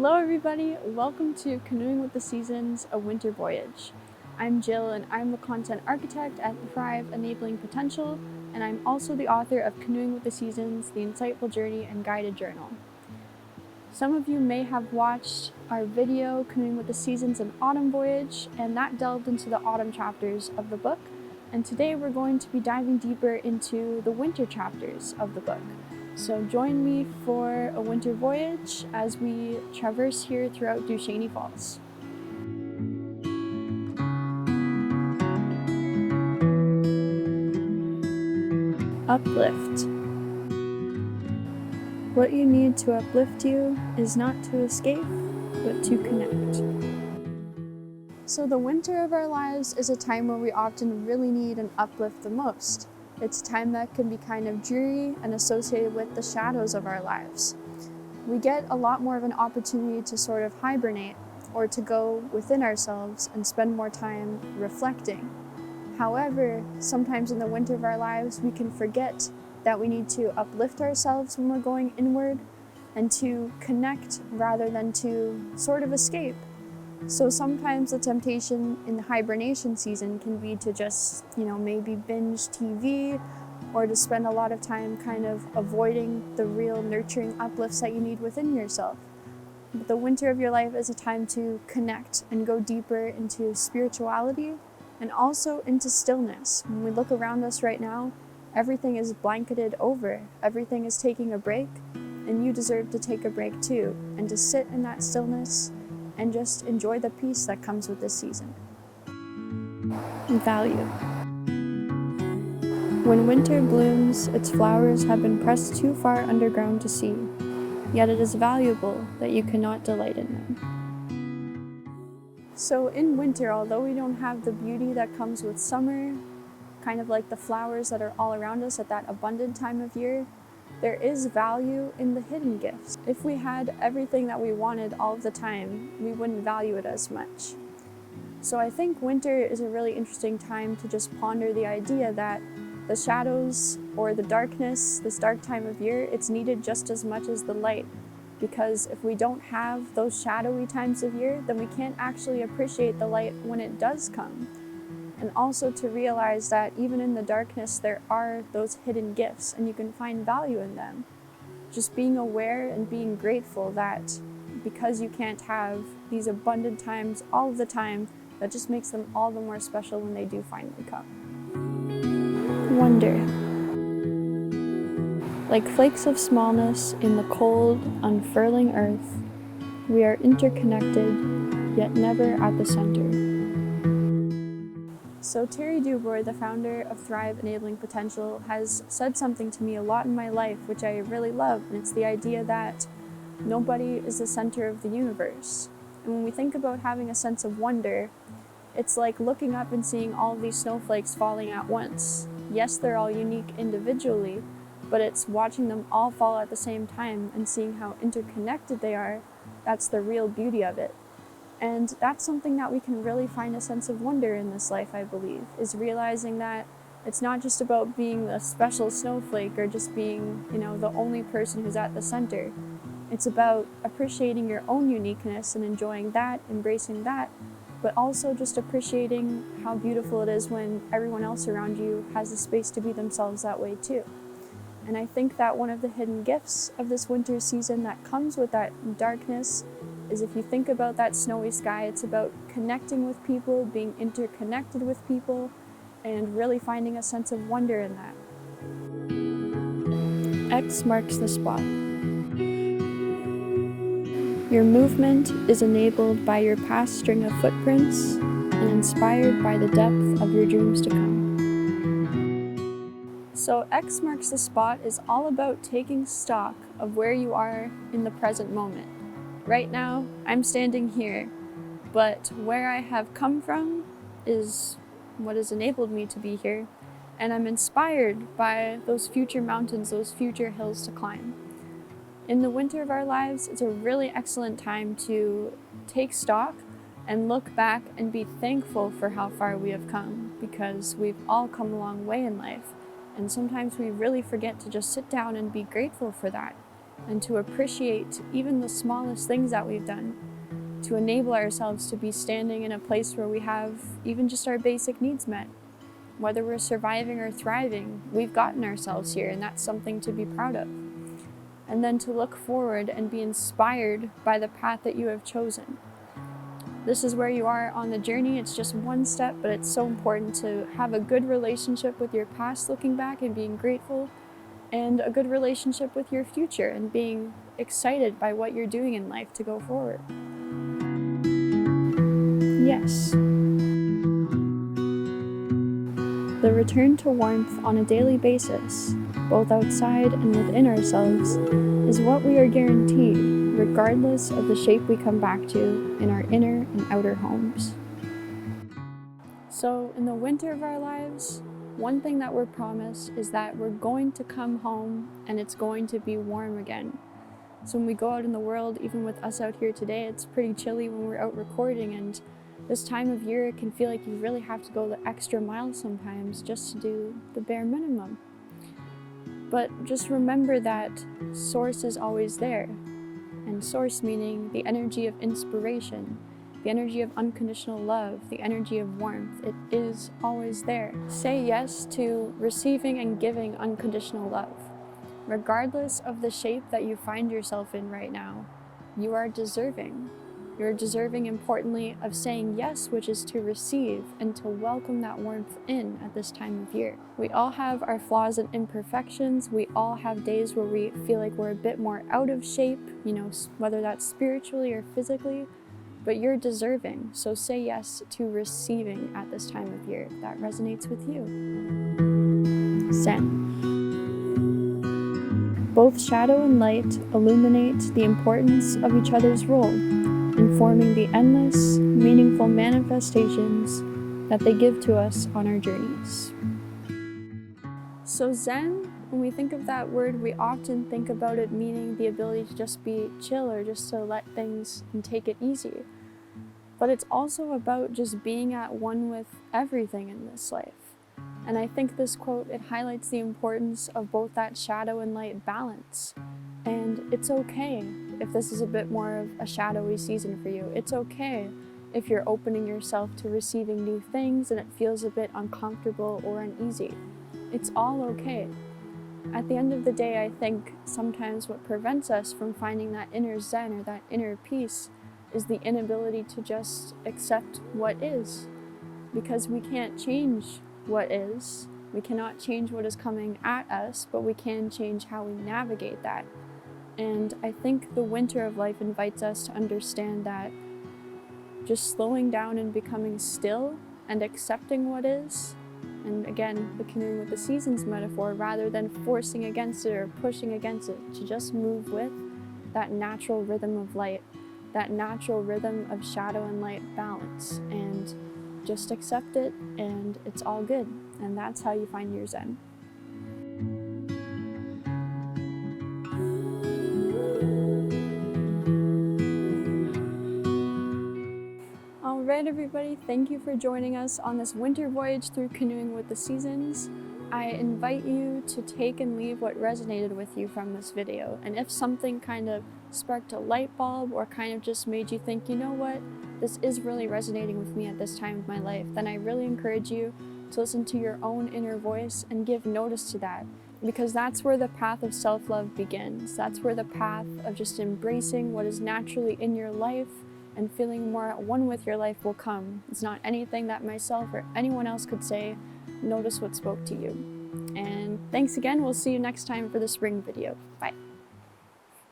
Hello everybody, welcome to Canoeing with the Seasons, a winter voyage. I'm Jill and I'm the content architect at Thrive Enabling Potential, and I'm also the author of Canoeing with the Seasons, the Insightful Journey and Guided Journal. Some of you may have watched our video, Canoeing with the Seasons, an Autumn Voyage, and that delved into the autumn chapters of the book. And today we're going to be diving deeper into the winter chapters of the book. So join me for a winter voyage as we traverse here throughout Duchesne Falls. Uplift. What you need to uplift you is not to escape, but to connect. So the winter of our lives is a time where we often really need an uplift the most. It's a time that can be kind of dreary and associated with the shadows of our lives. We get a lot more of an opportunity to sort of hibernate or to go within ourselves and spend more time reflecting. However, sometimes in the winter of our lives, we can forget that we need to uplift ourselves when we're going inward and to connect rather than to sort of escape. So sometimes the temptation in the hibernation season can be to just, maybe binge TV or to spend a lot of time kind of avoiding the real nurturing uplifts that you need within yourself. But the winter of your life is a time to connect and go deeper into spirituality and also into stillness. When we look around us right now, everything is blanketed over, everything is taking a break, and you deserve to take a break too, and to sit in that stillness and just enjoy the peace that comes with this season. Value. When winter blooms, its flowers have been pressed too far underground to see, yet it is valuable that you cannot delight in them. So in winter, although we don't have the beauty that comes with summer, kind of like the flowers that are all around us at that abundant time of year, there is value in the hidden gifts. If we had everything that we wanted all of the time, we wouldn't value it as much. So I think winter is a really interesting time to just ponder the idea that the shadows or the darkness, this dark time of year, it's needed just as much as the light. Because if we don't have those shadowy times of year, then we can't actually appreciate the light when it does come. And also to realize that even in the darkness, there are those hidden gifts and you can find value in them. Just being aware and being grateful that because you can't have these abundant times all of the time, that just makes them all the more special when they do finally come. Wonder. Like flakes of smallness in the cold, unfurling earth, we are interconnected, yet never at the center. So Terry Dubois, the founder of Thrive Enabling Potential, has said something to me a lot in my life, which I really love, and it's the idea that nobody is the center of the universe. And when we think about having a sense of wonder, it's like looking up and seeing all of these snowflakes falling at once. Yes, they're all unique individually, but it's watching them all fall at the same time and seeing how interconnected they are. That's the real beauty of it. And that's something that we can really find a sense of wonder in this life, I believe, is realizing that it's not just about being a special snowflake or just being, the only person who's at the center. It's about appreciating your own uniqueness and enjoying that, embracing that, but also just appreciating how beautiful it is when everyone else around you has the space to be themselves that way too. And I think that one of the hidden gifts of this winter season that comes with that darkness is if you think about that snowy sky, it's about connecting with people, being interconnected with people, and really finding a sense of wonder in that. X marks the spot. Your movement is enabled by your past string of footprints and inspired by the depth of your dreams to come. So X marks the spot is all about taking stock of where you are in the present moment. Right now, I'm standing here, but where I have come from is what has enabled me to be here, and I'm inspired by those future mountains, those future hills to climb. In the winter of our lives, it's a really excellent time to take stock and look back and be thankful for how far we have come, because we've all come a long way in life, and sometimes we really forget to just sit down and be grateful for that. and to appreciate even the smallest things that we've done, to enable ourselves to be standing in a place where we have even just our basic needs met. Whether we're surviving or thriving, we've gotten ourselves here, and that's something to be proud of. And then to look forward and be inspired by the path that you have chosen. This is where you are on the journey. It's just one step, but it's so important to have a good relationship with your past, looking back and being grateful, and a good relationship with your future and being excited by what you're doing in life to go forward. Yes. The return to warmth on a daily basis, both outside and within ourselves, is what we are guaranteed, regardless of the shape we come back to in our inner and outer homes. So, in the winter of our lives, one thing that we're promised is that we're going to come home and it's going to be warm again. So when we go out in the world, even with us out here today, it's pretty chilly when we're out recording, and this time of year it can feel like you really have to go the extra mile sometimes just to do the bare minimum. But just remember that source is always there, and source meaning the energy of inspiration, the energy of unconditional love, the energy of warmth. It is always there. Say yes to receiving and giving unconditional love. Regardless of the shape that you find yourself in right now, you are deserving. You're deserving, importantly, of saying yes, which is to receive and to welcome that warmth in at this time of year. We all have our flaws and imperfections. We all have days where we feel like we're a bit more out of shape, whether that's spiritually or physically, but you're deserving. So say yes to receiving at this time of year if that resonates with you. Zen. Both shadow and light illuminate the importance of each other's role in forming the endless, meaningful manifestations that they give to us on our journeys. So Zen, when we think of that word, we often think about it meaning the ability to just be chill or just to let things and take it easy. But it's also about just being at one with everything in this life. And I think this quote, it highlights the importance of both that shadow and light balance. And it's okay if this is a bit more of a shadowy season for you. It's okay if you're opening yourself to receiving new things and it feels a bit uncomfortable or uneasy. It's all okay. At the end of the day, I think sometimes what prevents us from finding that inner zen or that inner peace is the inability to just accept what is. Because we can't change what is. We cannot change what is coming at us, but we can change how we navigate that. And I think the winter of life invites us to understand that just slowing down and becoming still and accepting what is, and again, the canoeing with the seasons metaphor, rather than forcing against it or pushing against it, to just move with that natural rhythm of light, that natural rhythm of shadow and light balance, and just accept it, and it's all good. And that's how you find your zen. All right, everybody, thank you for joining us on this winter voyage through canoeing with the seasons. I invite you to take and leave what resonated with you from this video. And if something kind of sparked a light bulb or kind of just made you think, you know what, this is really resonating with me at this time of my life, then I really encourage you to listen to your own inner voice and give notice to that. Because that's where the path of self-love begins. That's where the path of just embracing what is naturally in your life and feeling more at one with your life will come. It's not anything that myself or anyone else could say. Notice what spoke to you. And thanks again. We'll see you next time for the spring video. Bye.